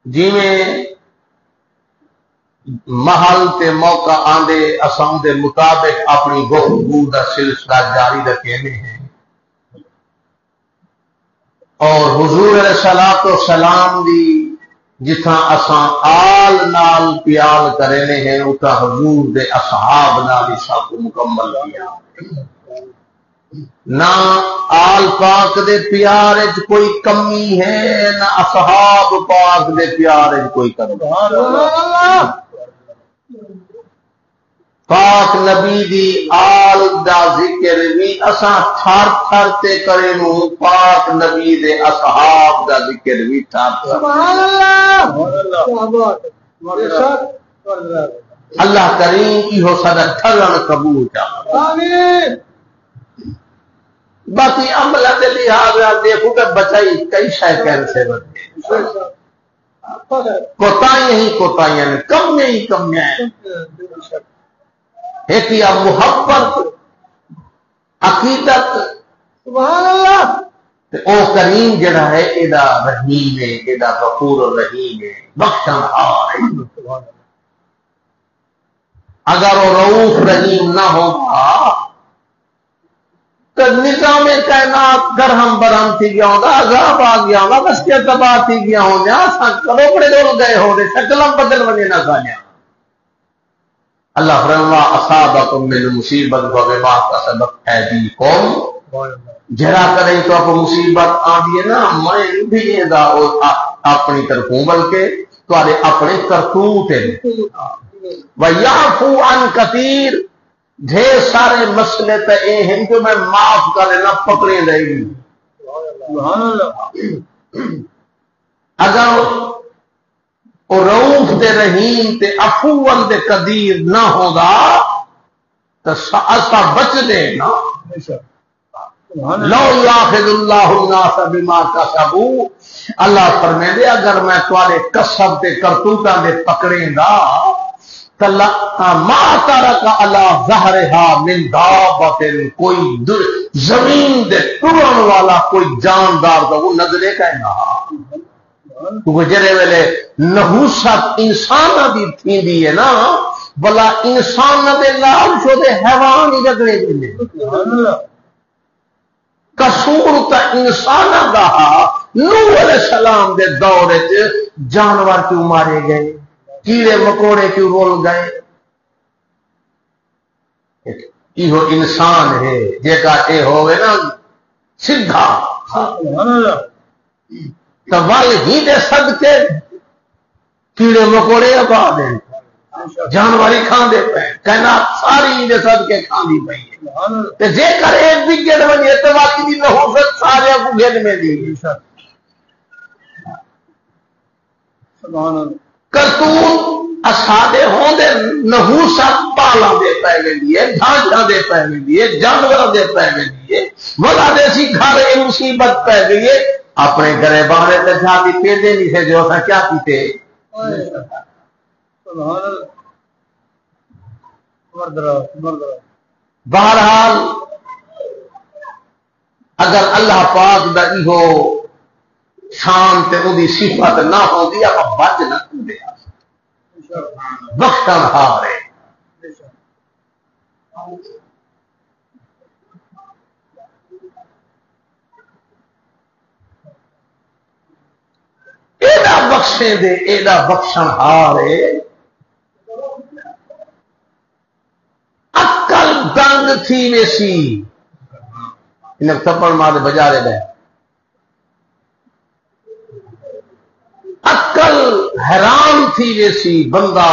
جی میں محل تے موقع آندے اساں دے مطابق اپنی گفتگو دا سلسلہ جاری رکھے ہیں اور حضور علیہ الصلوۃ والسلام دی جتھاں اساں آل نال پیار کرنے ہیں اتھا حضور دے اصحاب نال ہی سب مکمل کیا نہ آل پاک دے پیار وچ کوئی کمی ہے نہ اصحاب پاک دے پیار وچ کوئی کمی پاک نبی دی آل دا ذکر بھی اساں تھر تھر تے کرے نو پاک نبی دے اصحاب دا ذکر بھی تھر تھر اللہ کریم کی ہو سدا ٹھرن قبول کیا آمین باقی عمل دے لحاظ دیکھو کہ بچائی کئی شے کیسے بنے کوتاہیاں ہی کوتاہیاں نے کم نہیں کم ہیں ایک یا محبت عقیدت سبحان اللہ او کریم جڑا ہے ایدا رحیم ہے ایدا غفور الرحیم ہے بخشن ہار ہے اگر وہ رؤوف رحیم نہ ہوتا تو نظام کائنات درہم برہم تھی گیا ہوگا عذاب آ گیا ہوگا بس کے تباہ تھی گیا ہوگا کروڑے دول گئے ہوگے شکلم بدل وجہ نہ سانیا اللہ فرما اصابکم من مصیبت وبما کسبت ایدیکم جرا کریں تو آپ مصیبت آندی ہے نا میں بھی دا اپنی طرفوں بلکہ تمہارے اپنے کرتوت ہیں ویعفو عن کثیر ڈھیر سارے مسئلے تو یہ ہیں کہ میں معاف کر لینا پکڑے رہے گی اگر رؤوف دے رحیم تے عفو دے قدیر نہ ہوگا تو اسا بچ دے نا لو یاخذ اللہ الناس بما کسبوا اللہ فرمائے دے اگر میں تمہارے کسب تے کرتوتاں دے پکڑیں گا ما ترک علی ظہرہا من دابۃ کوئی زمین دے ٹرن والا کوئی جاندار دا وہ نظرے کہنا کیونکہ جڑے ویلے نحوست انسان دی تھیندی ہے نا بلا انسان دے لال شو دے حیوان ہی رگڑے دے قصور تا انسان دا نوح علیہ السلام دے دور وچ جانور کیوں مارے گئے کیڑے مکوڑے کیوں رول گئے یہ انسان ہے جیکا اے ہوئے نا سدھا تو ول ہی دے صدقے کیڑے مکوڑے آباد ہیں جانوری کھان دے پہ کہنا ساری دے صدقے کھان دی پہ تے جے کر ایک بھی گڑ بنی اتواقی دی نحوست سارے کو گھن میں دی سبحان اللہ کرتون اسادے ہوں دے نحوست پالا دے پہلے لیے ڈھانچہ دے پہلے لیے جانور دے پہلے لیے ولا دے سی گھر مصیبت پہ گئی اپنے گھرے باہر تے جھاتی پیندے نہیں تھے جو اسا کیا پیتے بہرحال اگر اللہ پاک دا ایہو شان تے اودی صفت نہ ہوندی اپا بچ نہ دے بخشن ہار ہے ایڈا بخشے دے ایڈا بخشن ہار ہے عقل دنگ تھی ویسی انہیں تھپڑ مار بجا دے گئے عقل حیران تھی ویسی بندہ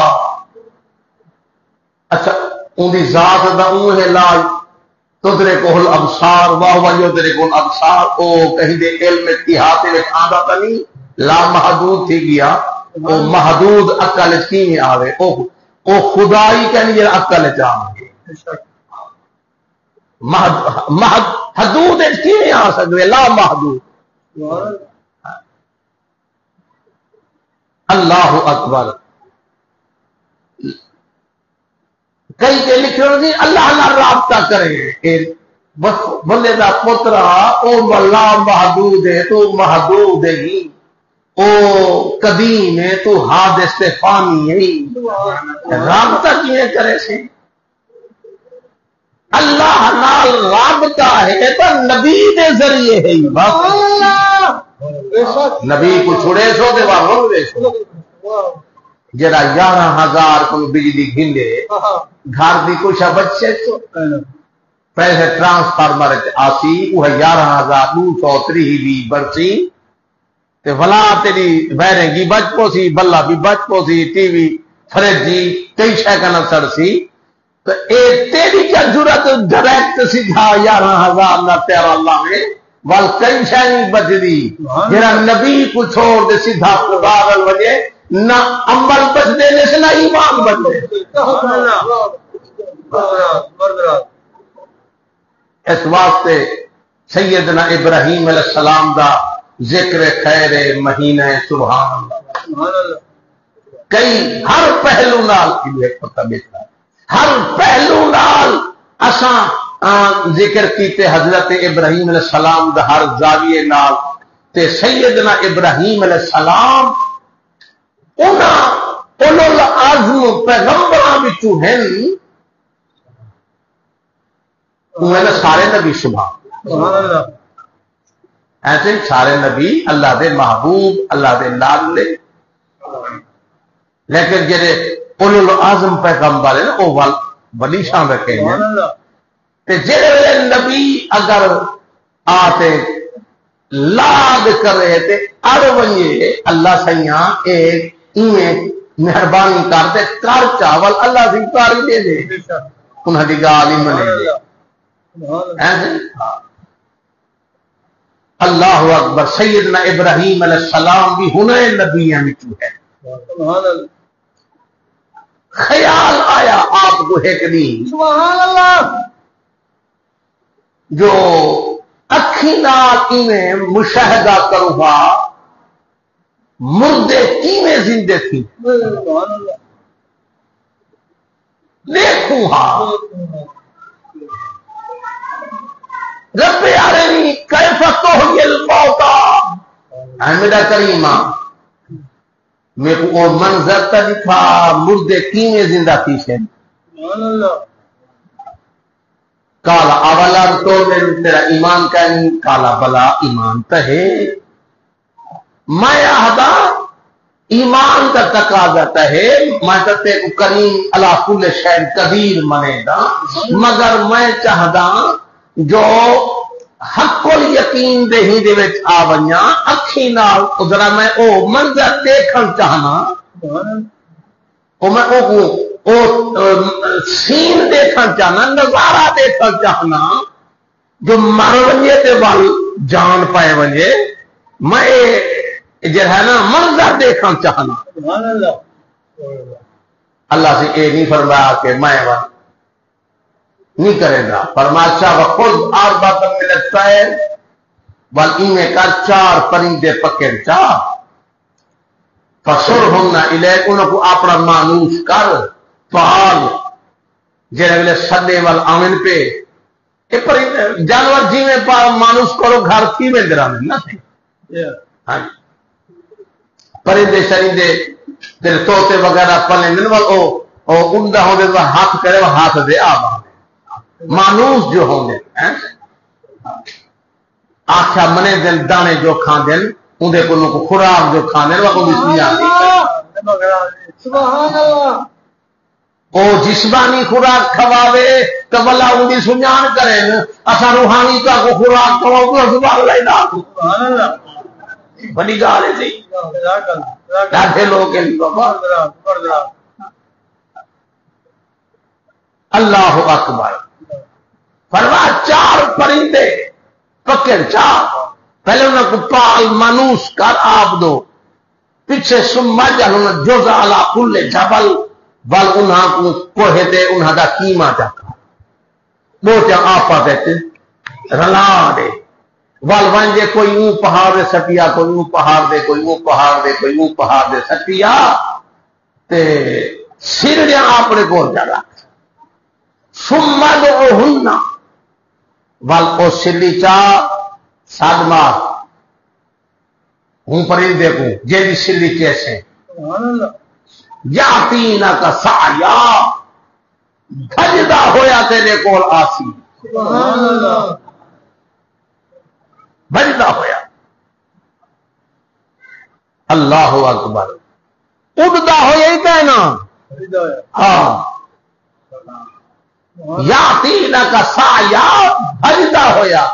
اچھا ان دی ذات دا اون ہے لا تدرکہ الابصار وہو یدرک الابصار او کہیں دے علم اتحاد وچ آندا تا نہیں لا محدود تھی گیا او محدود عقل وچ کیویں آوے او خدائی کہنی جڑا عقل وچ آوے حدود وچ کیویں آ سکدے لا محدود اللہ اکبر کئی کے لکھے ہوگی اللہ اللہ رابطہ کرے بندے دا پترا او لا محدود ہے تو محدود ہے او قدیم ہے تو حادث سے فانی ہے رابطہ کیے کرے سے اللہ نال رابطہ ہے تو نبی دے ذریعے ہے نبی کو چھڑے سو دے واہوں دے سو جڑا 11,000 کو بجلی گھنڈے گھر دی کچھ بچے تو پیسے ٹرانسفارمر آسی وہ 11,223 برسی تے ولا تیری وائرنگ کی بچ پو سی بلا بھی بچ پو سی ٹی وی فریج جی کئی شے کا نسر سی تو اے تیری کیا ضرورت ڈائریکٹ سیدھا 11,000 نہ تیرا اللہ میں وال کئی شے نہیں بچ دی جڑا نبی کو چھوڑ دے سیدھا خدا ول وجے نہ عمل بچ دے سے نہ ایمان بچ دے اس واسطے سیدنا ابراہیم علیہ السلام دا ذکر خیر مہینہ سبحان اللہ کئی ہر پہلو نال پتہ بیٹھا ہر پہلو نال اساں ذکر کیتے حضرت ابراہیم علیہ السلام دا ہر زاویے نال تے سیدنا ابراہیم علیہ السلام انہاں اولو العزم پیغمبراں وچوں ہیں انہاں سارے نبی سبحان اللہ ایسے سارے نبی اللہ دے محبوب اللہ دے لاڈلے لیکن جڑے اولو العزم پیغمبر ہیں او بڑی شان رکھے ہیں تے جڑے نبی اگر آتے لاد کرے تے اڑ ونجے اللہ سیاں ایک ایویں مہربانی کرتے کر چاول اللہ دی کاری دے دے انہاں دی گال ہی منے ایسے اللہ اکبر سیدنا ابراہیم علیہ السلام بھی ہنے نبیوں وچوں ہے خیال آیا آپ کو ایک دن سبحان اللہ جو اکھی نال کیویں مشاہدہ کروں گا مردے کیویں زندے تھی دیکھوں ہاں رب ارنی کیف تحیی الموتى اے میرا کریمہ میرے کو منظر تا دکھا مردے کیویں زندہ تھی سے کالا اولا تو تیرا ایمان کا نہیں کالا بلا ایمان تو ہے میں آہدا ایمان کا تقاضا ہے میں تے کریم اللہ کل شے قدیر منے دا مگر میں چاہدا جو حق یقین دے ہی دے وچ آ ونجا اکھی نال ذرا میں او منظر دیکھن چاہنا او میں او سین دیکھن چاہنا نظارہ دیکھن چاہنا جو مر ونجے تے وال جان پائے ونجے میں جو ہے نا منظر دیکھن چاہنا اللہ سے اے نہیں فرمایا کہ میں نہیں کرے گا فرمایا وخذ اربعۃ من الطیر والایمے کر 4 پرندے پکڑ چار فصرہن الیک ان کو اپنا مانوس کر پال جڑے ویلے سڈے وال آون پہ اے پرندے جانور جیویں مانوس کرو گھر کی میں درام نہ ہاں پرندے شریندے تے طوطے وغیرہ پلندے ول او اندا ہوندے ہاتھ کرے ہاتھ دے آ مانوس جو ہوں گے آخیا منے دن دانے جو کھان دن اندے کو خوراک جو کھان دن وہ او جسمانی خوراک کھواوے تو بلا اندی سنجان کریں اسا روحانی کا کو خوراک کھواو تو سبحان اللہ بڑی گال ہے جی ڈاڈے لوگ ہیں اللہ اکبر فرما 4 پرندے پکڑ 4 پہلے انہوں کو پال مانوس کر آپ دو پیچھے سمجھ انہوں جوز علا کل جبل بل انہاں کو کوہے دے انہاں دا کیما جاکا بوٹیا آپا دیتے رلا دے ول ونجے کوئی اون پہاڑ دے سٹیا کوئی اون پہاڑ دے کوئی اون پہاڑ دے کوئی اون پہاڑ دے سٹیا تے سرڑیاں اپنے کو جا رکھ سمدعوہن ول او سلی چا سادما ہوں پرندے کو جیدی سلی کیسے یاتین کا سایا بھجدا ہویا تیرے کول آسی بھجدا ہویا اللہ اکبر اڑتا ہویا ہی کہنا ہاں یاتین کا سایا بھجدا ہویا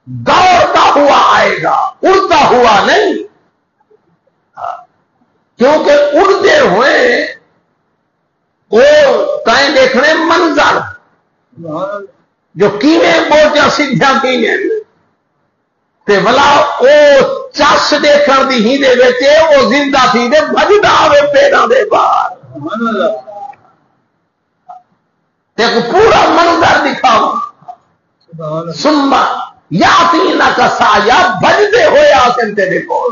دوڑتا ہوا آئے گا اڑتا ہوا نہیں کیونکہ اڑتے ہوئے وہ کہیں دیکھنے منظر جو کیویں بوٹیاں سیدھا کیویں تے بلا او چس دیکھن دی ہی دے وچے او زندہ تھی دے بھجدا ہوئے پیراں دے باہر تے کو پورا منظر دکھاؤ سمبا یاتین کا سایہ بھجدے ہوئے آتے تیرے کو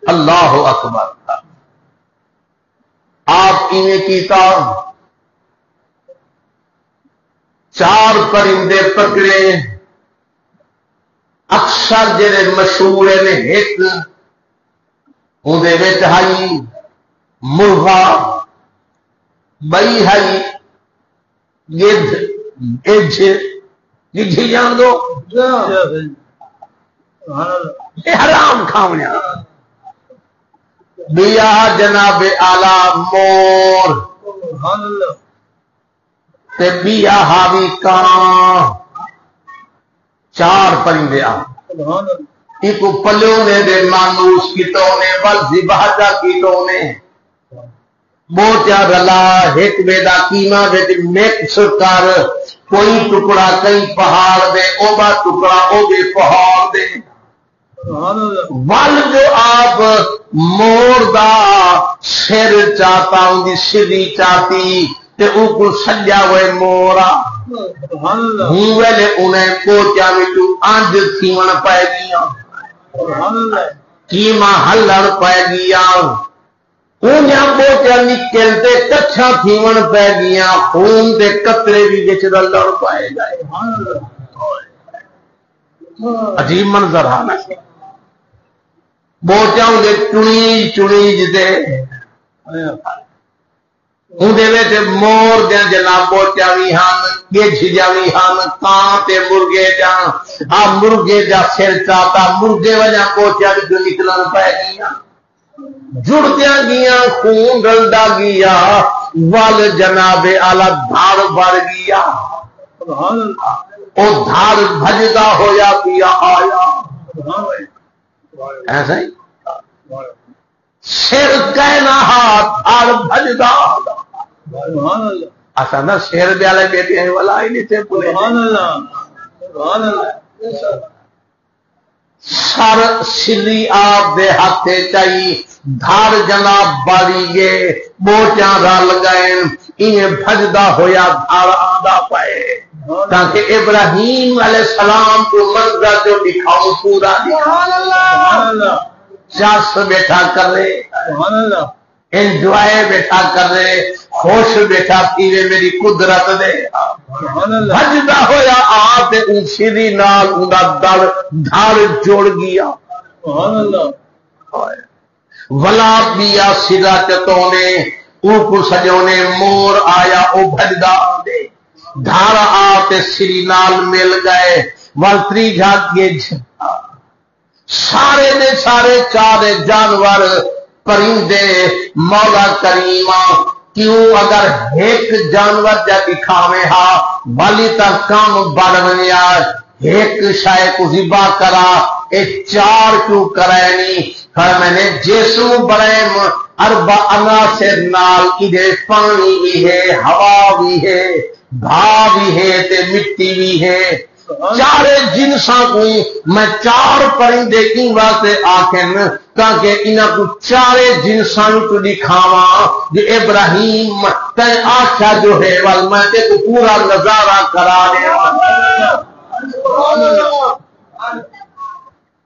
اللہ اکبر آپ انہیں کیتا چار پرندے پکڑے اکثر جڑے مشہور نے ایک اندے وچ ہائی مرغا بئی ہائی گدھ اج جی جان دو حرام کھاونے بیا جناب آلہ مور تے بیا ہاوی کان چار پرندے ایک پلیوں نے دے مانوس کیتوں نے بل بہاجا کیتوں نے بوٹیا رلا ایک ویدا کیما ویٹ مکس کر کوئی ٹکڑا کئی پہاڑ دے اوبا ٹکڑا او بھی پہاڑ دے ول جو آپ مور دا سر چاہتا ہوں دی سری چاہتی تے او کو سجا ہوئے مورا ہوں ویلے انہیں پوچا میں تو آنج تھیون پائے گیا کیما ہلڑ پائے گیا انہیں پوچا نکلتے کچھا تھیون پائے گیا خون تے قطرے بھی بچ لڑ پائے گئے عجیب منظر آنا بوچاؤں دے چنیج دے اندے ویچے مور دے جناب بوچا بھی ہم گیچ جا بھی ہم کان تے مرگے جا مرگے جا سر چاہتا مرگے وجہ بوچا بھی جو نکلن پائے گیا جڑتیاں گیا خون رلدا گیا وال جناب آلہ دھار بھر گیا او دھار بھجدا ہویا پیا آیا ایسا ہی شیر کہنا ہاتھ آر بھجدا ایسا نا شیر بیالے بیٹے ہیں والا ہی نہیں تھے پورے سر سلی آپ دے ہاتھے چاہی دھار جناب باری گے بوچاں رل گئے انہیں بھجدا ہویا دھار آدھا پائے تاکہ ابراہیم علیہ السلام کو منظر جو دکھاؤ پورا دکھاؤ چاس بیٹھا کر رہے انجوائے بیٹھا کر رہے خوش بیٹھا پیوے میری قدرت دے بھجدا ہویا آتے ان سیدھی نال اندہ دل دھار جوڑ گیا ولا بیا سیدھا چتونے اوپر سجونے مور آیا او بھجدا دے دھار آتے سری نال مل گئے والتری جھاگ گیج سارے نے سارے چارے جانور پرندے مولا کریمہ کیوں اگر ایک جانور جا دکھاوے ہا والی تا کام بڑھنے ایک شائع کو ذبح کرا ایک چار کیوں کرائنی پھر میں نے جیسو برائم اربع عناصر نال ادھے پانی بھی ہے ہوا بھی ہے بھا بھی ہے تے مٹی بھی ہے چارے جنساں کو میں چار پرندے کی واسطے آکھن تاکہ انہاں کو چارے جنساں کو دکھاواں جو ابراہیم تے آکھا جو ہے وال میں تے کو پورا نظارہ کرا دیا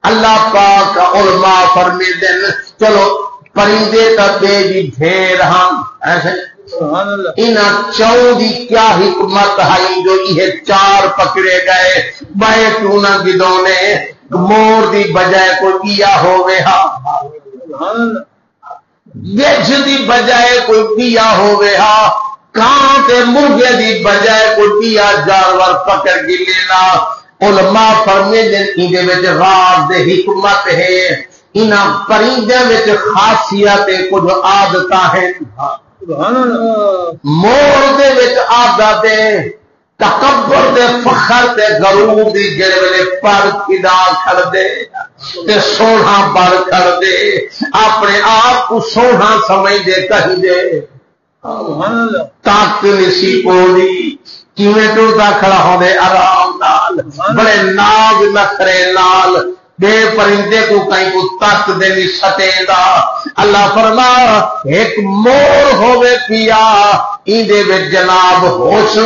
اللہ پاک علماء فرمی دن چلو پرندے تا بے بھی ڈھیر ہم ایسے انہاں چون دی کیا حکمت ہے جو یہ چار پکڑے گئے بائے کیوں نہ گدوں نے مور دی بجائے کوئی بیا ہوے ہا گج دی بجائے کوئی بیا ہوے ہا کان تے مرغے دی بجائے کوئی بیا جانور پکڑ کے لینا علماء فرمیندے ایندے وچ راز دے حکمت ہے انہاں پرندے وچ خاصیت کچھ عادتاں ہیں مور دے وچ عادت ہے تکبر دے فخر تے غرور دی جڑے ویلے پر کدا کر دے تے سونا بڑھ کر دے اپنے آپ کو سونا سمجھ دے کہیں دے تاک نسی پولی کیویں ٹرتا کھڑا ہوندے آرام نال بڑے ناز نخرے نال بے پرندے کو کہیں کو تک دے نہیں سٹیندا اللہ فرما ایک مور ہوے پیا ایندے وچ جناب ہوش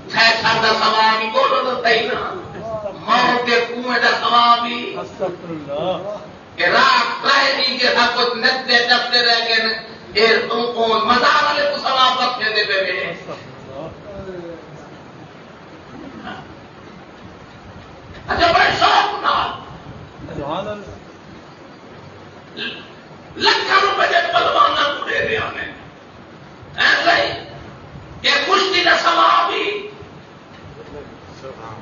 ساڈا سوال بھی بولو تو صحیح نا موت کے کنویں کا سوال بھی رات رائے نہیں کہ سب کچھ نچتے ٹپتے رہ گئے مزار والے کو سوال رکھنے دے پہ اچھا بڑے شوق نال لکھوں روپے کے پلوانا کو دے دیا میں ایسا ہی کہ کشتی کا سوال بھی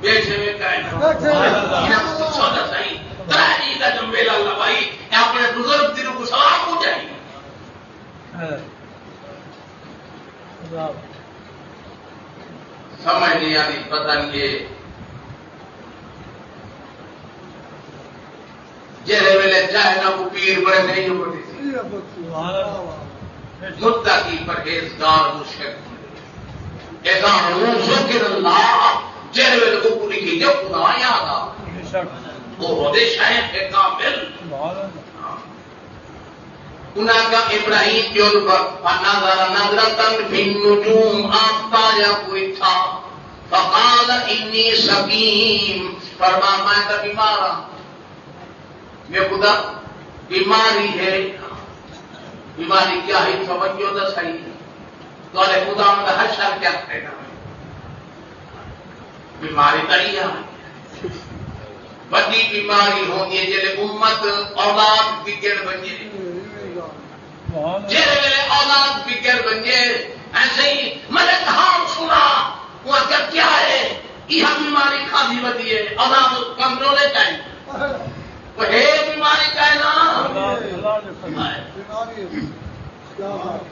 بیچے میں کہنا سودا صحیح تراجی کا جو میلہ لوائی اپنے بزرگ دنوں کو سوال پوچھائی سمجھ نہیں آتی پتہ نہیں یہ جہے ویلے چاہے نہ وہ پیر بڑے نہیں ہوتے متقی پرہیزگار مشرک ایسا ذکر اللہ جہے ویلے کو پوری کی جو خدا یاد آ وہ ہوتے شاید کے کامل انہاں کا ابراہیم کے اوپر فنظر نظرۃ فی النجوم آفتہ یا کوئی تھا فقال انی سقیم فرمایا میں تو بیمار ہوں میں خدا بیماری ہے بیماری کیا ہے توجہ تو صحیح تو ارے خدا میں حشر کیا کرے گا بیماری تڑی ہے بڑی بیماری ہونی ہے جیسے امت اولاد بگڑ بنجے جیسے میرے اولاد بگڑ بنجے ایسے ہی میں نے کہاں سنا وہ جب کیا ہے یہ بیماری کھادی بدی ہے اولاد کمزورے چاہیے وہ ہے بیماری کا ہے نا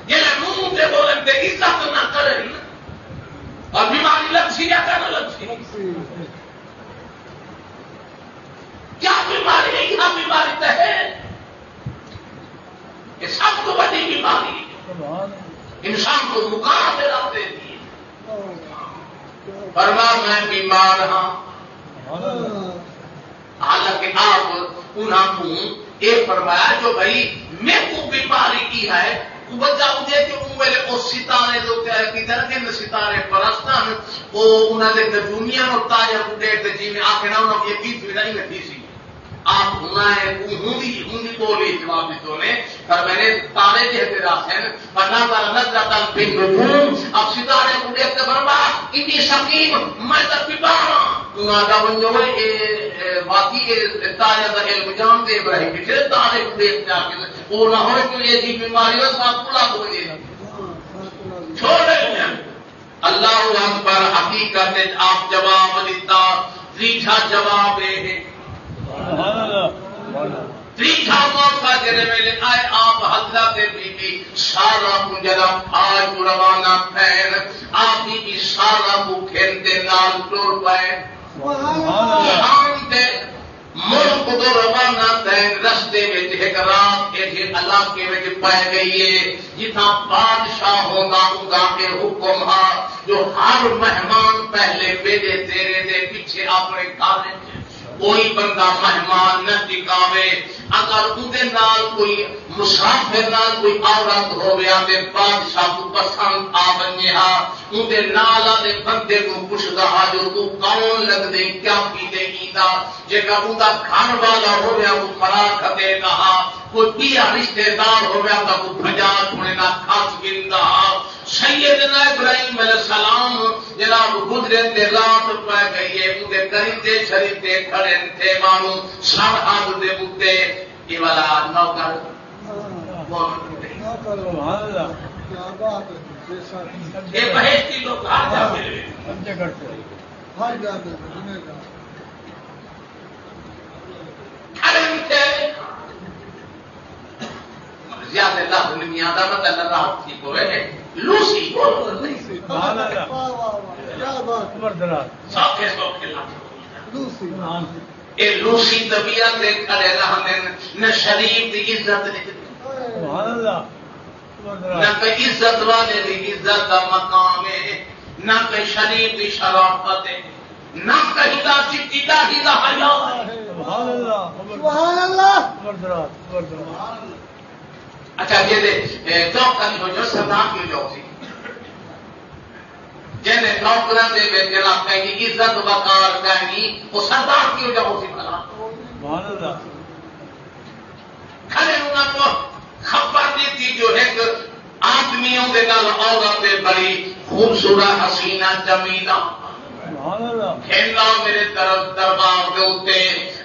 جیسے منہ سے بولیں گے عزت نہ کرے اور بیماری لگ سی یا کہنا لگ سی کیا بیماری ہے یہاں بیماری تو ہے یہ سب کو بڑی بیماری ہے انسان کو مقام پہ رکھ دیتی ہے فرما میں بیمار ہوں حالانکہ آپ انہوں کو یہ فرمایا جو بھائی میں کو بیماری کی ہے وجہ مجھے کہ وہ میرے کو ستارے جو کی طرح کے ستارے پرستان وہ انہوں نے دنیا میں تاجر کو دیکھتے جی میں آخر نہ انہوں یہ بیت بھی نہیں میں سی آپ ہونا ہے ہوں بولی جواب دیتوں نے پر میں نے تارے جہتے راسن ورنہ تارا نظرتا بن نجوم اب ستارے کو دیکھتے بربا اتنی سقیم میں تک بیمار انہوں کا بن جو ہے باقی تارے کا علم جان دے ابراہیم پیچھے تارے کو دیکھتے آگے وہ نہ ہوئے کہ یہ جی بیماریوں ساتھ پلا کو دے چھوڑے اللہ اکبر حقیقت آپ جواب دیتا ریٹھا جواب ہے ریٹھا موقع جنہیں میں نے آئے آپ حضرت بی بی سارا کو جناب آج روانہ پھین آپ بی بی سارا کو کھیلتے نال ٹور پائے شام دے ملک دو روانہ پھین رستے میں ایک رات ایک علاقے میں پائے گئی ہے جتنا بادشاہ ہوگا ہوگا کے حکم ہاں جو ہر مہمان پہلے بیدے تیرے دے پیچھے اپنے کالے کوئی بندہ مہمان نہ ٹکاوے اگر اندر نال کوئی مسافر نال کوئی عورت ہو گیا تے بادشاہ کو پسند آ بنے ہاں اندر نال آدھے بندے کو پوچھتا ہاں جو تو کون لگ دے کیا پی دے گی دا جگہ اندر کھان والا ہو گیا وہ مرا کھتے کہا کوئی پیا رشتے دار ہو گیا تو وہ بھجا چھوڑے نہ کھاس گندہ سیدنا ابراہیم علیہ السلام جناب گزرے تے رات پہ گئی ہے اندر کریتے شریتے کھڑے تھے مانو سر ہاتھ دے بوتے یہ والا نوکر یہ بہشتی لوگ آ جاتے کھڑے تھے زیادہ اللہ دنیا دا مطلب رات تھی کو ہے لوسی سوکھے سوکھے لوسی اے لوسی طبیعت دے کھڑے رہنے نہ شریف دی عزت نہ کوئی عزت والے دی عزت کا مقام ہے نہ کوئی شریف دی شرافت ہے نہ کہیں دا چٹی دا ہی دا حیا ہے سبحان اللہ سبحان اللہ اچھا یہ چوک کا جو سردار کی چوک سی جن نوکروں کے جناب کہیں عزت وقار کہیں وہ سردار کیوں جاؤ سی بھلا کھڑے انہوں کو خبر دیتی جو ایک آدمیوں کے نال عورت بڑی خوبصورت حسینہ جمیلہ کھیلا میرے طرف دربار کے اتنے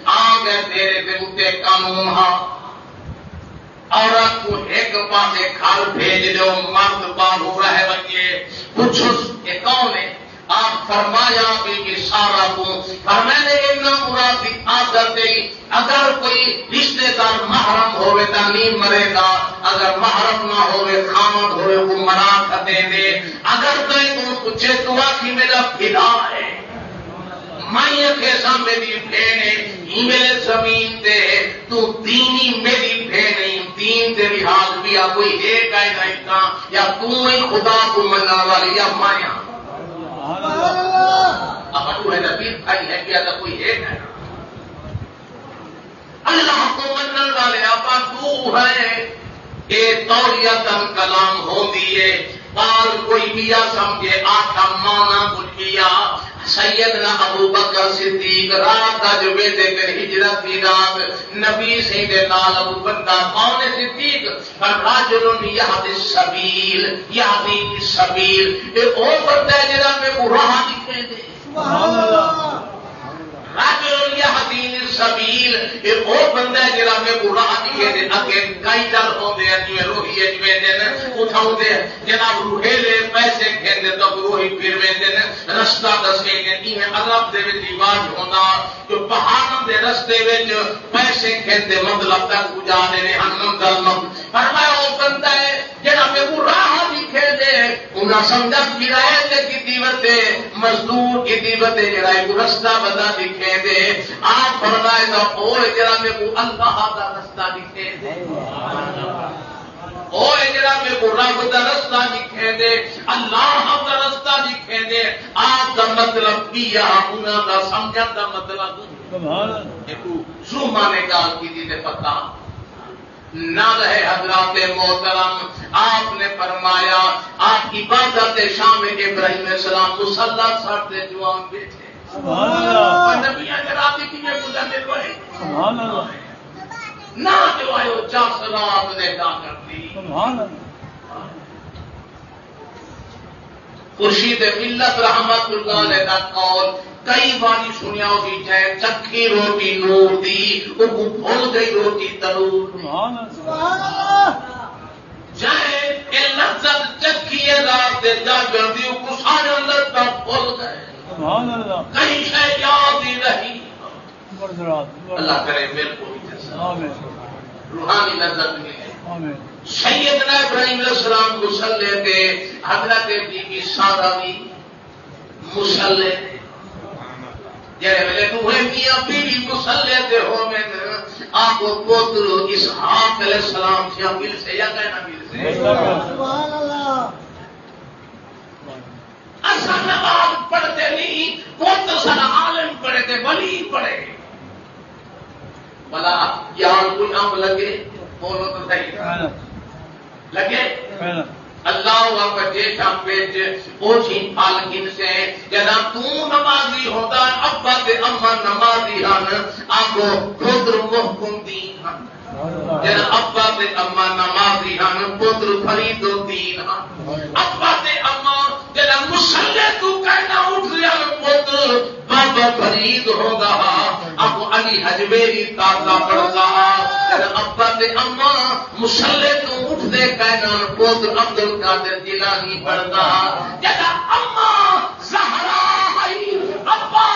آ گئے تیرے کے اتنے قانون ہاں عورت کو ایک پاسے کھال بھیج دو مرد باہو رہ بچے پوچھو یہ کون ہے آپ فرمایا بھی سارا کو فرمائے نے اتنا مراد کی عادت ہے اگر کوئی رشتے دار محرم ہوئے تو نہیں مرے گا اگر محرم نہ ہوئے خامد ہوئے وہ مرا کھتے دے اگر کوئی تم پوچھے تو آخی میرا پھلا ہے مائیں کیسا میری بہن ہے ہی میرے زمین تے تو دینی میری بہن ہے دین دے لحاظ بھی یا کوئی ایک ہے نہیں کا یا تم ہی خدا کو منع والی یا مایا اب تو ہے نبی بھائی ہے کیا تو کوئی ایک ہے اللہ کو منع والے آپ دو ہے کہ توریتن کلام ہو دیے بال کوئی بھی سمجھے آٹھا مانا کچھ کیا سیدنا ابو بکر صدیق رات کا جو بیٹے پہ ہجرت کی رات نبی سے دے نال ابو بندہ کون صدیق راجل یہدی السبیل یہدی السبیل یہ او بندہ جڑا میں راہ دکھے دے سبحان اللہ راجل یہدی السبیل یہ او بندہ جڑا میں راہ دکھے دے اگے کئی دل ہوندے جویں روحی اجویں دے اٹھاؤ دے جناب روحے لے پیسے کھندے تو روحی پھر ویندے رستہ دسے گے ایویں عرب دے وچ رواج ہوندا کہ پہاڑاں دے رستے وچ پیسے کھندے مطلب تک پجا دے نے منزل نو فرمایا او بندہ ہے جڑا میں راہ دکھے دے انہاں سمجھا کرایہ تے کیتی وتے مزدور کیتی وتے جڑا ایک رستہ بتا دکھے دے آپ فرمائے دا او جڑا میں اللہ دا رستہ دکھے دے او جڑا میں رب دا رستہ دکھے دے اللہ دا رستہ دکھے دے آپ دا مطلب کیا انہاں دا سمجھن دا مطلب سبحان اللہ زوما نے گال کی دی تے پتہ نہ رہے حضرات محترم آپ نے فرمایا آپ عبادت شام ابراہیم علیہ السلام مصلی سر دے جوان بیٹھے سبحان اللہ نبیاں جناب کی میں گزرنے پڑے سبحان اللہ نہ جو آئے وہ چا سلام نے کا کرتی سبحان اللہ خورشید ملت رحمت اللہ علیہ کا قول کئی باری سنیا ہوگی چاہے چکھی روٹی نور دی وہ بھول گئی روٹی تنور سبحان اللہ چاہے یہ لذت چکھی رات دے جا گردی وہ سارے اندر تک بھول گئے سبحان اللہ کہیں شاید یاد ہی رہی اللہ کرے میرے کو روحانی لذت ملے سیدنا ابراہیم علیہ السلام مصلی تھے حضرت بی بی سارہ بھی مصلی جڑے ویلے دوہے میاں بیوی مصلی تے ہو میں آپ کو پوتر اسحاق علیہ السلام سے مل سے یا کہنا مل سے سبحان اللہ اصل نماز پڑھتے نہیں پوتر سارا عالم پڑھے تھے ولی پڑھے بلا یہاں کوئی ام لگے بولو تو صحیح لگے اللہ کا جیسا پیٹ اوچھی پالکن سے جناب تو نمازی ہوتا ابا تے اما نمازی ہن آگو پتر محکم دین ہن جناب ابا تے اما نمازی ہن پتر فرید الدین ہن ابا تے اما جناب مصلی تو کہنا اٹھ رہا پتر بابا فرید ہوگا ابو علی حجویری تازہ پڑھتا ابا تے اما مصلی تو اٹھ دے کہنا پتر عبد القادر جیلانی پڑھتا جدا اما زہرا ہے ابا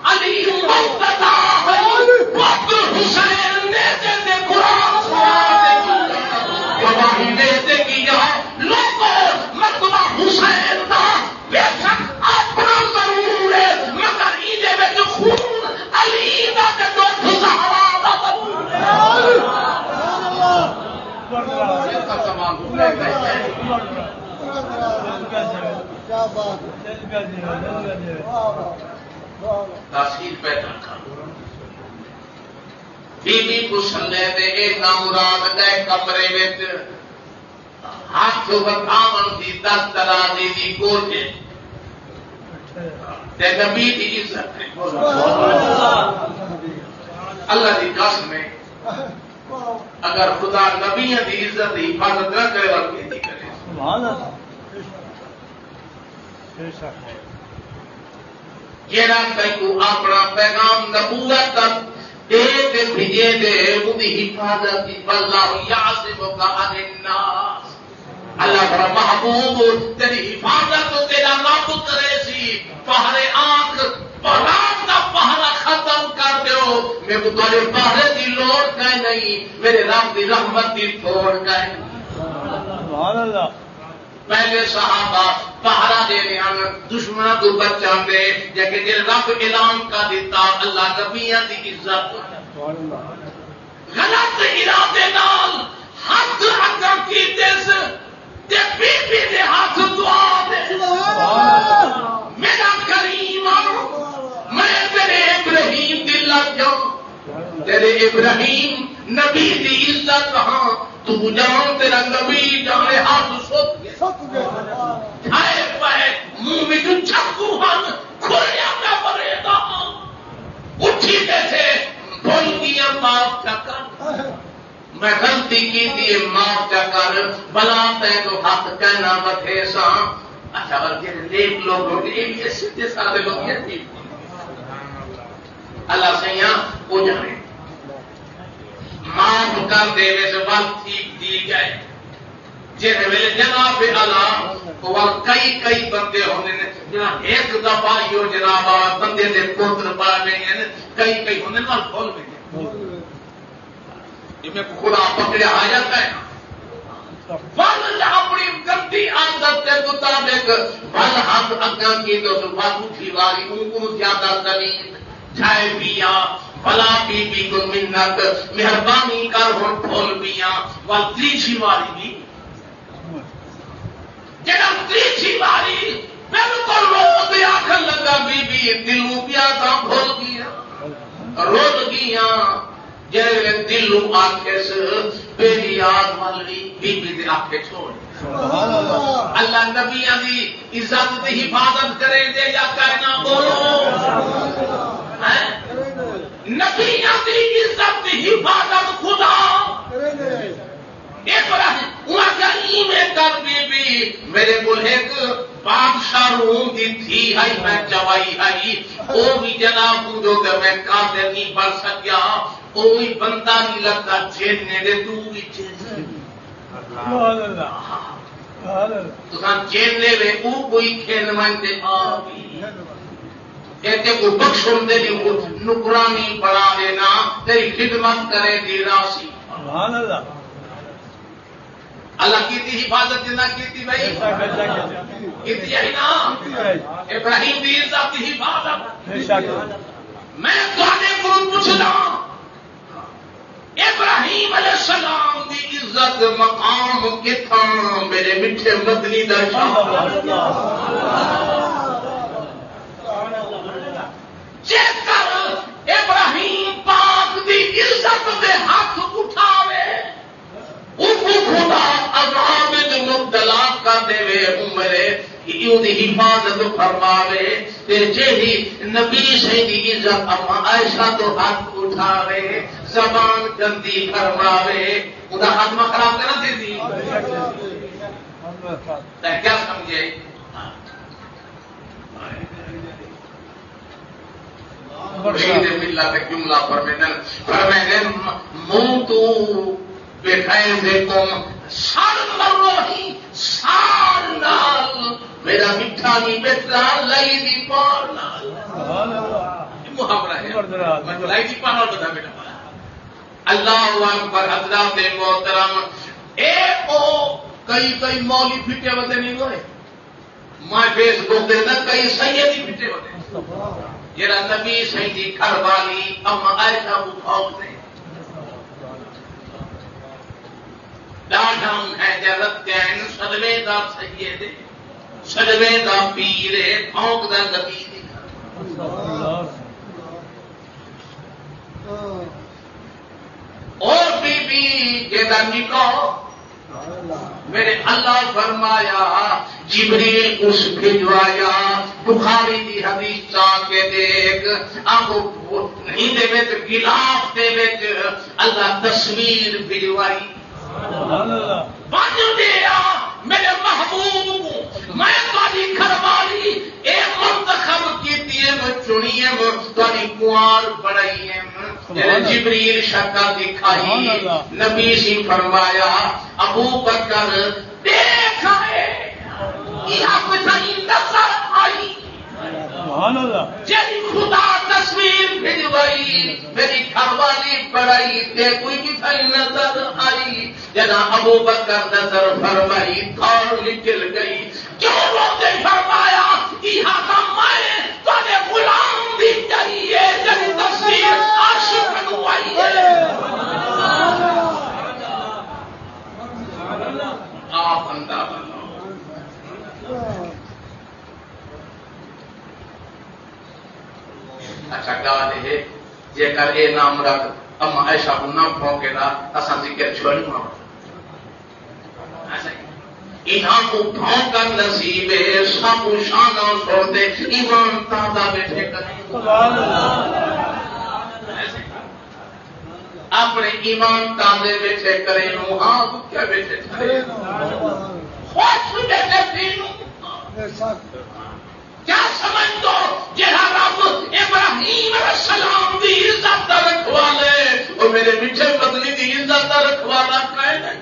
علی مرتضی ہے پتر حسین نے دے قرآن سنا دے گواہی دے کیا لوگوں مرتبہ حسین دا بے شک اپنا ضرور ہے مگر ایدے میں جو خون علی دا تے دو زہرا دا ضرور ہے تاثیر پیدا کر بی بی کو سلے دے ایک نامراد گئے کمرے وچ ہاتھ وکھاون دی 10 ترازی دی کوٹے تے نبی دی عزت ہے اللہ دی قسم ہے اگر خدا نبیوں دی عزت دی حفاظت نہ کرے اور کیتی کرے جیڑا کو اپنا پیغام نبوت تک دے تے بھیجے دے اودی حفاظت دی واللہ یعصمک عن الناس اللہ بڑا محبوب تیری حفاظت تو تیرا رب کرے سی پہرے آنکھ پہرام دا پہرا ختم کر دیو میں کو تیرے پہرے دی لوڑ کہیں نہیں میرے رب دی رحمت دی توڑ کہیں سبحان اللہ پہلے صحابہ پہرا دے رہے دشمنوں کو بچان دے جیسے جی رب اعلان کا دیتا اللہ نبیوں کی عزت غلط ارادے نال ہاتھ اگم کیتے تے بی بی دے ہاتھ دعا دے میرا کریم میں تیرے ابراہیم دل لگ جاؤں تیرے ابراہیم نبی دی عزت ہاں تو جان تیرا نبی جانے ہاتھ سوت کھائے پائے منہ میں جو چکو ہن کھولیا میں پڑے گا اٹھی جیسے بھول گیا معاف کیا کر میں غلطی کی دیے معاف کیا کر بلا تے تو ہاتھ کہنا بتھے سا اچھا اور یہ نیک لوگ ہوتے یہ بھی سیدھے سادے لوگ یہ تھی اللہ سیاں ہو جانے معاف کر دے ویسے وقت ٹھیک دی گئے جن ویلے جناب اللہ وہ کئی بندے ہونے جنا ایک دفعہ یو جناب بندے دے پوتر پالنے کئی ہونے نال کھول میں میں خدا پکڑے آ جاتا ہے ول اپنی گندی عادت کے مطابق ول ہاتھ اگاں کی تو بازو کی واری ان کو زیادہ تنی چائے پیا بلا بی بی کو منت مہربانی کر ہو کھول پیا ول تیسری واری بھی جڑا تیسری واری بالکل رو دے آخر لگا بی بی دلوں پیا تھا کھول گیا روز گیا جیسے دلو آنکھیں سے بیری یاد والی بی بی دے آنکھیں چھوڑ اللہ نبی دی عزت دی حفاظت کرے دے یا کرنا بولو نبی دی عزت دی حفاظت خدا ابراہیم ابراہیم کر بی بی میرے کو ایک بادشاہ روم دی تھی ہے میں چوائی ہے وہ بھی جناب جو کہ میں قادر نہیں بڑھ سکیا کوئی بندہ نہیں لگتا چیرنے دے تو بھی چیرنے تو سان چیرنے دے او کوئی کھیل مانتے آبی کہتے کو بخشن دے دی نکرانی بڑھا دینا تیری خدمت کرے دی راسی اللہ کی تھی حفاظت جنا کی تھی بھائی کیتی ہے نا ابراہیم دی عزت دی حفاظت میں توانے کو پوچھنا ابراہیم علیہ السلام دی عزت مقام کتھاں میرے میٹھے مدنی درشاہ چیک کر ابراہیم پاک دی عزت دے ہاتھ اٹھاوے خدا عذاب مبتلا کر دے عمرے یوں دی حفاظت فرماوے تے جیڑی نبی سے دی عزت اما عائشہ تو ہاتھ اٹھاوے زبان گندی فرماوے خدا ہاتھ میں خراب کرنا دے دی کیا سمجھے ملا جملہ فرمیدن منہ تو بے خیر کم سال مروہی سال نال میرا میٹھا نہیں بیٹھا لائی دی پار نال محاورہ ہے لائی دی پار نال بتا بیٹا اللہ اکبر حضرات محترم اے او کئی مولی پھٹے ہوتے نہیں ہوئے میں فیس بک دینا کئی سیدی پھٹے ہوتے جرا نبی سیدی گھر والی اما عائشہ بخاؤ نے ڈاڈھم ہے جرت کین صدوے دا سیدے صدوے دا پیرے پھونک دا نبی دی اور بی بی جیدہ نکاح میرے اللہ فرمایا جبریل اس بھجوایا بخاری دی حدیث چا کے دیکھ آگو نہیں دے وچ غلاف دے وچ اللہ تصویر بھجوائی بن دیا میرے محبوب میں تاری گھر والی اے منتخب کیتی ہے میں چنی ہے میں تاری کنوار بڑھائی ہے جبریل شکل دکھائی نبی سی فرمایا ابو بکر دیکھ آئے یہاں کتنی نظر آئی جی خدا تصویر بھجوائی میری گھر والی پڑھائی تے کوئی کتنی نظر آئی جنا ابو بکر نظر فرمائی تھار نکل گئی کیوں روتے فرمایا یہاں کا میں تارے غلام بھی چاہیے جنی تصویر عاشق بنوائی ہے آپ اندازہ اچھا گال ہے جے کر اے نام رکھ اما عائشہ کو نہ پھونکے نا اساں ذکر چھوڑی ماں انہاں کو پھونکا نصیب ہے سب شانہ چھوڑتے ایمان تازہ بیٹھے کریں سبحان اللہ اپنے ایمان تازے بیٹھے کریں نو ہاں کیا بیٹھے کریں خوش بیٹھے تینوں کیا سمجھ دو جہاں رب ابراہیم علیہ السلام دی عزت رکھوا لے اور میرے میٹھے بدلی دی عزت رکھوانا کہے نہیں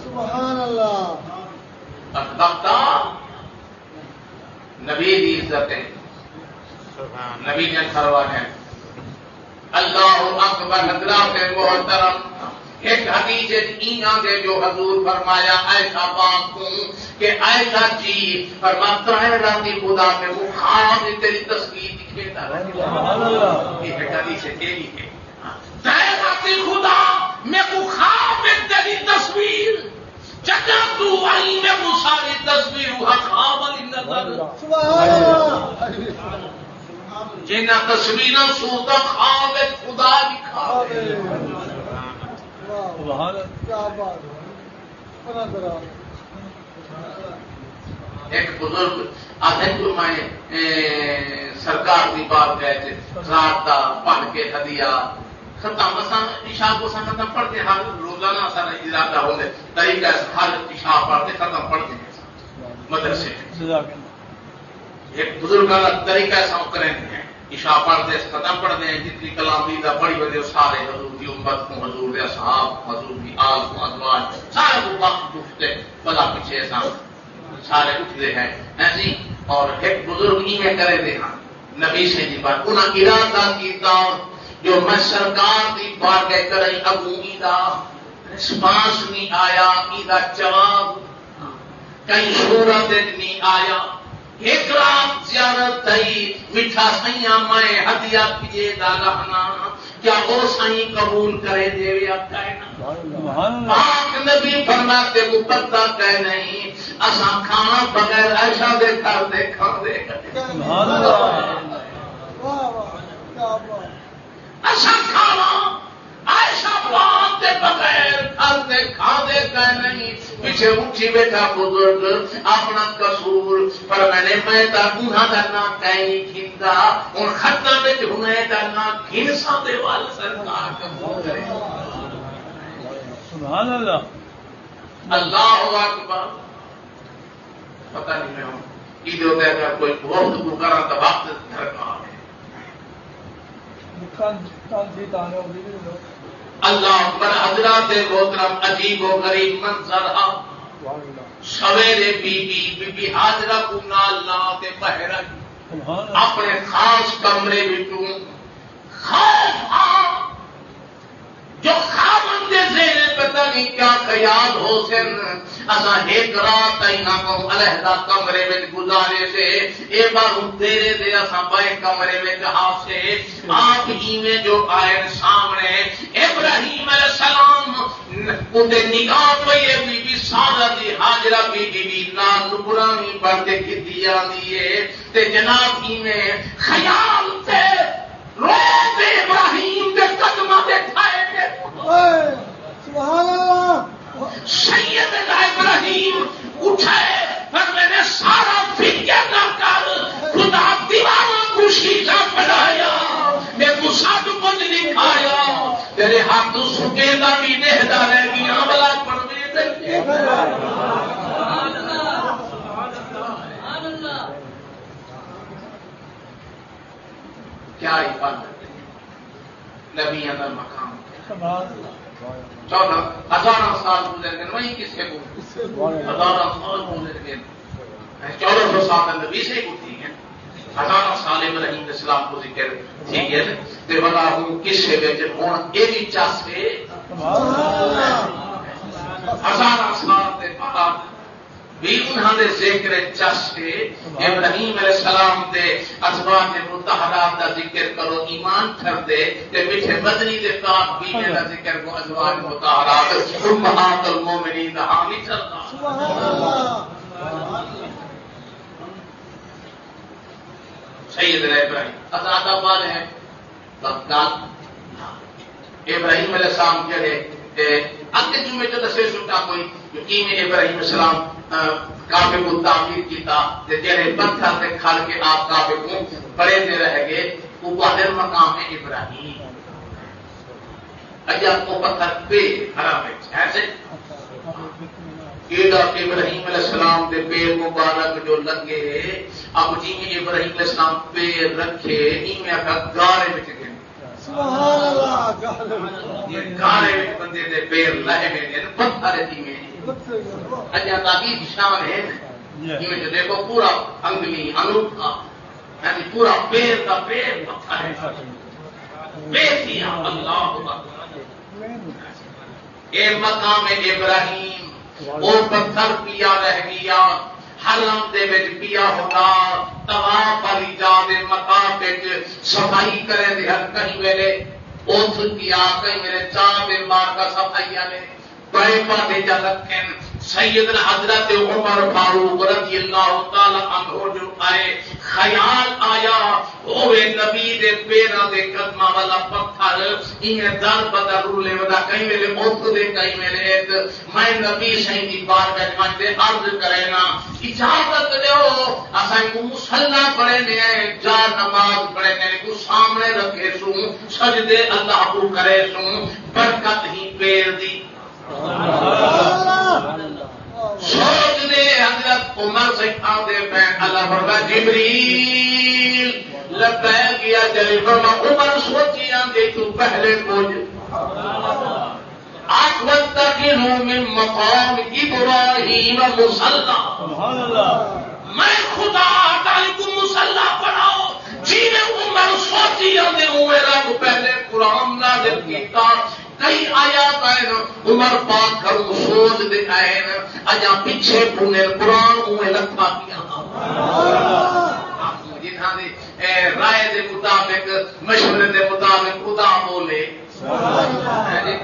سبحان اللہ اخبتا نبی دی عزت ہے نبی نے فرما ہے اللہ اکبر حضرات محترم ایک حدیث اینا دے جو حضور فرمایا ایسا بات کو کہ ایسا جی فرماتا ہے راتی خدا میں وہ خواب تیری تصویر دکھیتا ہے یہ حدیث تیری ہے راتی خدا میں وہ خواب تیری تصویر جگہ تو آئی میں وہ ساری تصویر وہ خواب علی نظر سبحان اللہ جنہ تصویروں سوتا خواب خدا دکھا ایک بزرگ آدھے کو میں سرکار کی بات گئے تھے رات کا پڑھ کے ہدیہ ختم اساں عشاء کو ختم پڑھتے ہر روزانہ سارا ارادہ ہوتے طریقہ ہر عشاء پڑھتے ختم پڑھتے ہیں مدرسے ایک بزرگ طریقہ ایسا کریں گے عشاء پڑھتے ختم پڑھتے ہیں جتنی کلام دیدہ بڑی وجہ سارے حضور کی امت کو حضور کے اصحاب حضور کی آل کو ازواج سارے کو وقت اٹھتے بلا پیچھے ایسا سارے اٹھتے ہیں ایسی اور ایک بزرگ ہی میں کرے دے ہاں نبی سے جی بات انہاں ارادہ کیتا جو میں سرکار دی بار گئے کریں ابو ایدہ رسپانس نہیں آیا ایدہ جواب کئی صورت نہیں آیا ایک رات زیارت تھی میٹھا سیاں میں ہدیہ کیے داغانا کیا وہ سائیں قبول کرے دے یا کہنا پاک نبی فرماتے وہ پتہ کہ نہیں اساں کھانا بغیر عائشہ دے کر دے کھا دے اساں کھانا عائشہ پاک دے بغیر کھا دے کہ نہیں پیچھے اٹھی بیٹھا بزرگ اپنا قصور پر میں گناہ کرنا کہیں کھیندا اور ختم میں گناہ کرنا کھینسا دے وال سرکار قبول کرے سبحان اللہ اللہ اکبر پتہ نہیں میں ہوں عید ہوتا ہے اگر کوئی وقت کو کرا تو وقت درکار ہے اللہ اکبر حضرات محترم عجیب و غریب منظر سویرے بی بی حاضرہ کو نال لاتے بہرہ اپنے خاص کمرے بٹوں خوف جو خامن دے زیر پتہ نہیں کیا خیال ہو سن اسا ایک رات اینا کو علیحدہ کمرے میں گزارے سے اے بار تیرے دے اسا بائے کمرے میں جہاں سے آپ ہی میں جو آئے سامنے ابراہیم علیہ السلام اندے نگاہ پہ یہ بی بی سادہ دی حاجرہ بی بی نان نقرانی پڑھتے کی دیا دیئے تے جناب ہی میں خیال تے روز ابراہیم دے قدمہ دے کھائے گے سبحان اللہ سیدنا ابراہیم اٹھے فرمایا تیرے ہاتھ سکے دا بھی دیکھتا رہ گیا بلا پڑھنے کیا عبادت نبی اندر مقام 14,000 سال گزر گئے وہی کس کے کو 1000 سال گزر گئے 1400 سال نبی سے گزری ہیں 1000 سال ابراہیم علیہ السلام کو ذکر ٹھیک ہے تے بلا ہوں کس سے وچ ہن اے وی چاسے 1000 سال دے بعد بھی انہاں دے ذکر چاسے ابراہیم علیہ السلام دے ازواج مطہرات دا ذکر کرو ایمان کر دے تے میٹھے مدنی دے پاک بیوی دا ذکر کو ازواج مطہرات امہات المومنین دا حامی چلتا سبحان اللہ سیدنا ابراہیم آزاد آباد ہے بغداد ابراہیم علیہ السلام جڑے اگے جمعے تو دسے سٹا کوئی یقین ابراہیم علیہ السلام کعبے کو تعمیر کیتا تے جڑے پتھر تے کھڑ کے آپ کعبے کو بڑے دے رہ گئے وہ باہر مقام ہے ابراہیم اجا کو پتھر پہ حرام ہے ایسے ایڈا ابراہیم علیہ السلام دے پیر مبارک جو لگے اب جی میں ابراہیم علیہ السلام پیر رکھے ایویں آکھا گارے وچ گئے سبحان اللہ یہ گارے وچ بندے دے پیر لہے نے پتھر دی میں اجا تعبیر شان ہے ایویں جو دیکھو پورا انگلی انوکھا یعنی پورا پیر کا پیر پتھر ہے بیسیا اللہ اکبر اے مقام ابراہیم وہ پتھر پیا رہ گیا حرم دے وچ پیا ہوتا طواف والی جا دے مقام وچ صفائی کرے دے ہر کہیں ویلے اوتھ کیا کہیں میرے چاہ دے مار کا صفائیاں نے بڑے پردے جا رکھن سیدنا حضرت عمر فاروق رضی اللہ تعالی عنہ جو آئے خیال آیا ہوئے نبی دے پیراں دے قدماں والا پتھر انہیں در بدر رولے ودا کہیں میرے اوتھ دے کہیں میرے میں نبی سہیں دی بارگاہ وچ تے عرض کرے نا اجازت دیو اساں کو مصلی پڑھے نے جا نماز پڑھے نے کو سامنے رکھے سوں سجدے اللہ کو کرے سوں برکت ہی پیر دی سوچ دے حضرت عمر سے آدھے میں اللہ فرما جبریل لبیک یا جلیل فرما عمر سوچی آدھے تو پہلے کچھ آٹھ وَاتَّخِذُوا مِن مَّقَامِ إِبْرَاهِيمَ مُصَلًّى میں خدا تعالی کو مصلی پڑھاؤ جی میں عمر سوچی آدھے ہوئے رب پہلے قرآن نازل کیتا کئی آیا پہن عمر پاک گھر سوچ دے آئے اجا پیچھے پونے قرآن ہوئے لکھا کیا جنہاں نے رائے دے مطابق مشورے دے مطابق خدا بولے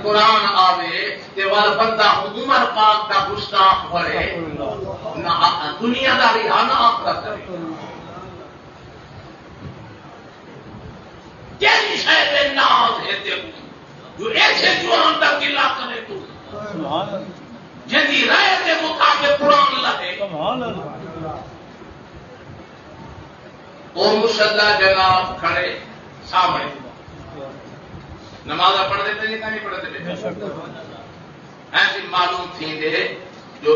قرآن آوے تے والا بندہ عمر پاک کا گستاخ پڑھے نہ دنیا دا بھی نہ آخرت کرے کیسی شاید ناز ہے تے جو ایسے جوان کا قلعہ کرے تو جدی رائے کے مطابق قرآن لگے وہ مصلی جناب کھڑے سامنے نماز پڑھ دیتے نہیں نہیں پڑھتے ایسی معلوم تھی دے جو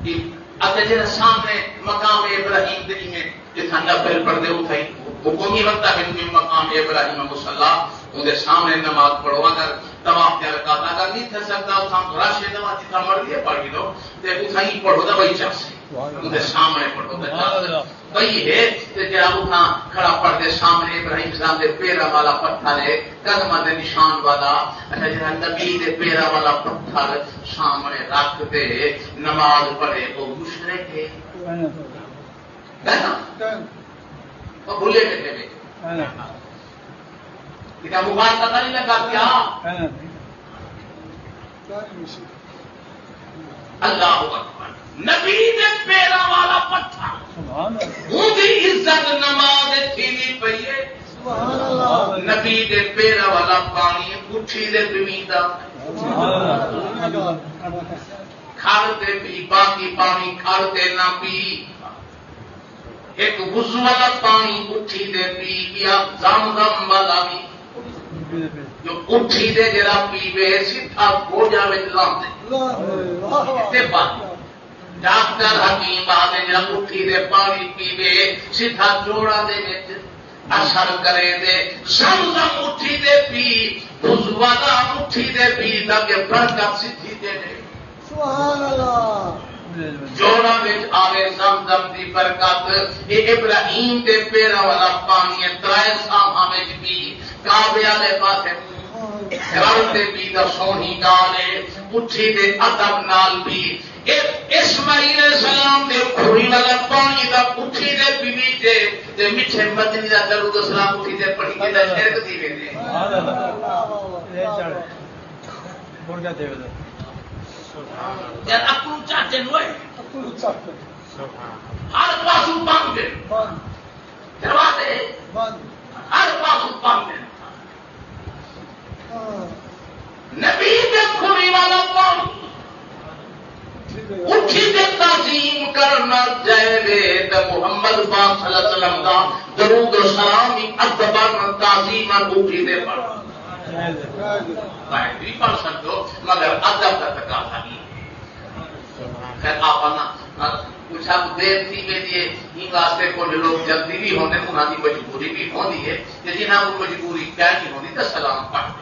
جہاں سامنے مقام ابراہیم دلی میں جتنا نفل پڑھ دے اٹھائی حکومی وقت ہے مقام ابراہیم مصلی اندر سامنے نماز پڑھو اگر طواف کیا رکھا تھا اگر نہیں تھا سکتا اتنا راشد نماز جتنا مرضی ہے پڑھ بھی لو تے اتنا ہی پڑھو تو وہی چاہیے اندر سامنے پڑھو تو وہی ہے تے جڑا اتنا کھڑا پڑھ دے سامنے ابراہیم صاحب دے پیرا والا پتھر ہے قدمہ دے نشان والا اچھا جڑا نبی دے پیرا والا پتھر سامنے رکھ دے نماز پڑھے وہ مشرک ہے نا وہ بھولے بیٹھے کیا موبائل پتہ نہیں لگا کیا اللہ اکبر نبی دے پیرا والا پتھر ان کی عزت نماز تھی پئی ہے نبی دے پیرا والا پانی پٹھی دے پیویندا کھڑتے پی باقی پانی کھڑتے نہ پی ایک وضو والا پانی پٹھی دے پی یا زمزم والا بھی جو اٹھی دے جرا پیوے سیدھا گوجا وچ لاندے تے بند ڈاکٹر حکیم آدھے جرا اٹھی دے پانی پیوے سیدھا جوڑا دے وچ اثر کرے دے زمزم اٹھی دے پی بزوالا اٹھی دے پی تاکہ برکت سیدھی دے دے سبحان اللہ جوڑا وچ آوے زمزم دی برکت اے ابراہیم دے پیراں والا پانی ترائے ساواں وچ بھی کعبے والے پاسے کراؤتے بھی دا سونی گال ہے اٹھی دے ادب نال بھی اسماعیل علیہ السلام دے کھوئی والا پانی دا اٹھی دے بیوی تے میٹھے مدنی دا درود السلام اٹھی دے پڑھی کے دا شرک دی ویندے یار اپنوں چاچے نوئے ہر پاسوں بند دروازے ہر پاسوں بند نبی دے کھوئی والا پانی اٹھی دے تعظیم کرنا جائے تو محمد پاک صلی اللہ علیہ وسلم کا درود و سلام ادب تعظیم اٹھی دے پڑھ بھی پڑھ سکتے ہو مگر ادب کا تقاضا نہیں خیر آپ کچھ اب دیر تھی میری ان واسطے کچھ لوگ جلدی بھی ہوتے انہوں کی مجبوری بھی ہوتی ہے جنہوں کو مجبوری کیا نہیں ہوتی تو سلام پڑھتے